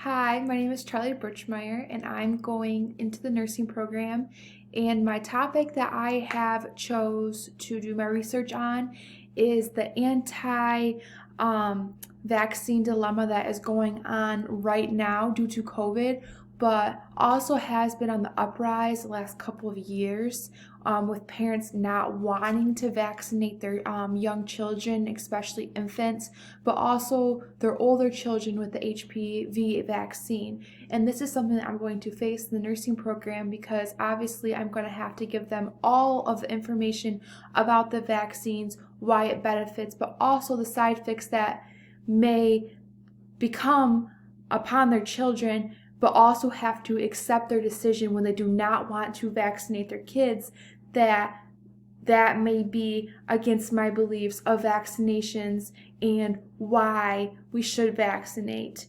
Hi, my name is Charlie Birchmeyer, and I'm going into the nursing program. And my topic that I have chose to do my research on is the vaccine dilemma that is going on right now due to COVID, but also has been on the uprise the last couple of years, with parents not wanting to vaccinate their young children, especially infants, but also their older children with the HPV vaccine. And this is something that I'm going to face in the nursing program because obviously I'm going to have to give them all of the information about the vaccines, why it benefits, but also the side effects that may become upon their children, but also have to accept their decision when they do not want to vaccinate their kids, that may be against my beliefs of vaccinations and why we should vaccinate.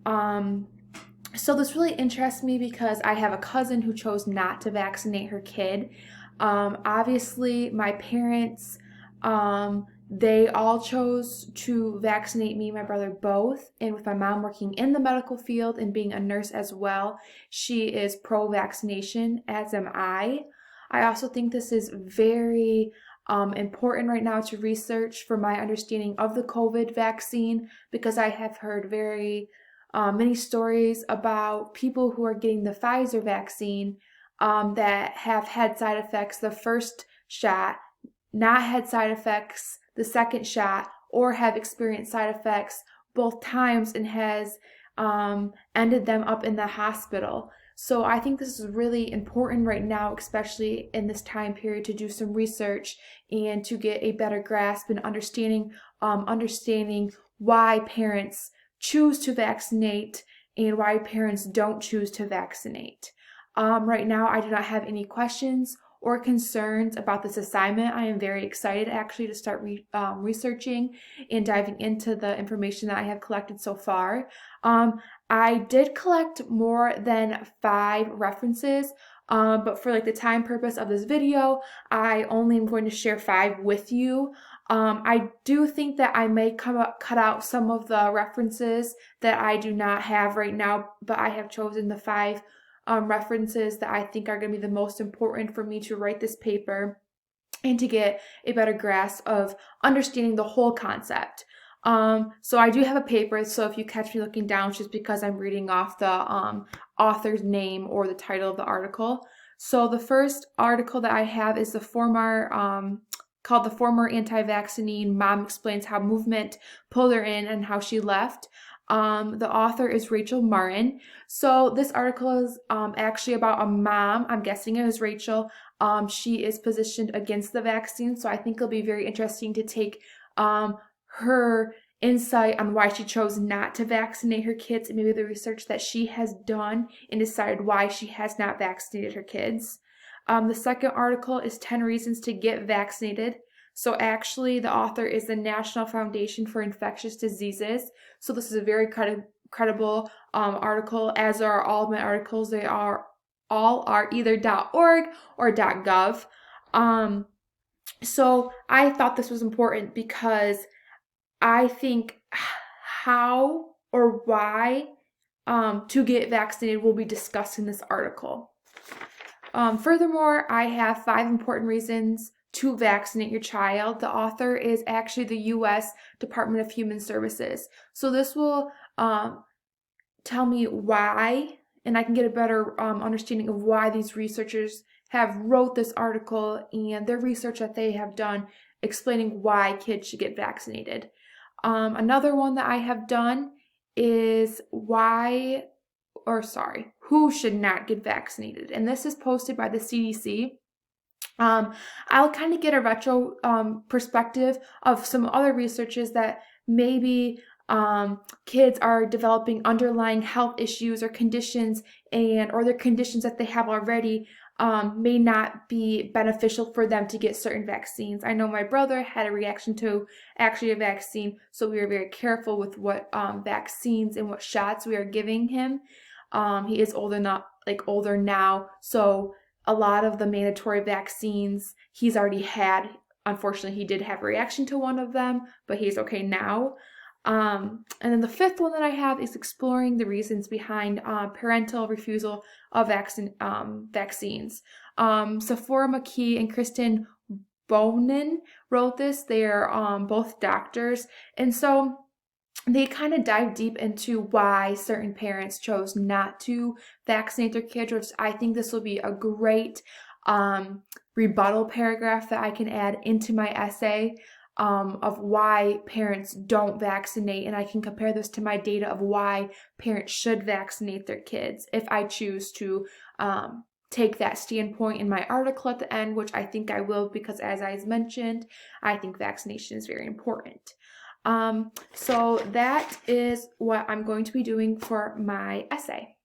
So this really interests me because I have a cousin who chose not to vaccinate her kid. Obviously, my parents, they all chose to vaccinate me and my brother both. And with my mom working in the medical field and being a nurse as well, she is pro-vaccination, as am I. I also think this is very important right now to research for my understanding of the COVID vaccine because I have heard very many stories about people who are getting the Pfizer vaccine that have had side effects the first shot, not had side effects the second shot, or have experienced side effects both times and has ended them up in the hospital. So I think this is really important right now, especially in this time period, to do some research and to get a better grasp and understanding why parents choose to vaccinate and why parents don't choose to vaccinate. Right now, I do not have any questions or concerns about this assignment. I am very excited actually to start researching and diving into the information that I have collected so far. I did collect more than 5 references, but for like the time purpose of this video, I only am going to share 5 with you. I do think that I may cut out some of the references that I do not have right now, but I have chosen the 5 references that I think are going to be the most important for me to write this paper and to get a better grasp of understanding the whole concept. So I do have a paper, so if you catch me looking down, it's just because I'm reading off the author's name or the title of the article. So the first article that I have is called The Former Anti-Vaccinine Mom Explains How Movement Pulled Her In and How She Left. The author is Rachel Martin. So this article is actually about a mom. I'm guessing it was Rachel. She is positioned against the vaccine, so I think it'll be very interesting to take her insight on why she chose not to vaccinate her kids and maybe the research that she has done and decided why she has not vaccinated her kids. The second article is 10 Reasons to Get Vaccinated. So actually, the author is the National Foundation for Infectious Diseases. So this is a very credible article, as are all of my articles. They are either .org or .gov. So I thought this was important because I think how or why to get vaccinated will be discussed in this article. Furthermore, I have 5 important reasons to vaccinate your child. The author is actually the U.S. Department of Human Services. So this will tell me why, and I can get a better understanding of why these researchers have wrote this article and their research that they have done explaining why kids should get vaccinated. Another one that I have done is who should not get vaccinated. And this is posted by the CDC. I'll kind of get a retro perspective of some other researches that maybe kids are developing underlying health issues or conditions or their conditions that they have already may not be beneficial for them to get certain vaccines. I know my brother had a reaction to actually a vaccine, so we are very careful with what vaccines and what shots we are giving him. He is older now, so a lot of the mandatory vaccines he's already had. Unfortunately, he did have a reaction to one of them, but he's okay now. And then the fifth one that I have is exploring the reasons behind parental refusal of vaccines. Sephora McKee and Kristen Bonin wrote this. They're both doctors. And so they kind of dive deep into why certain parents chose not to vaccinate their kids, which I think this will be a great rebuttal paragraph that I can add into my essay of why parents don't vaccinate, and I can compare this to my data of why parents should vaccinate their kids if I choose to take that standpoint in my article at the end, which I think I will, because as I mentioned, I think vaccination is very important. So that is what I'm going to be doing for my essay.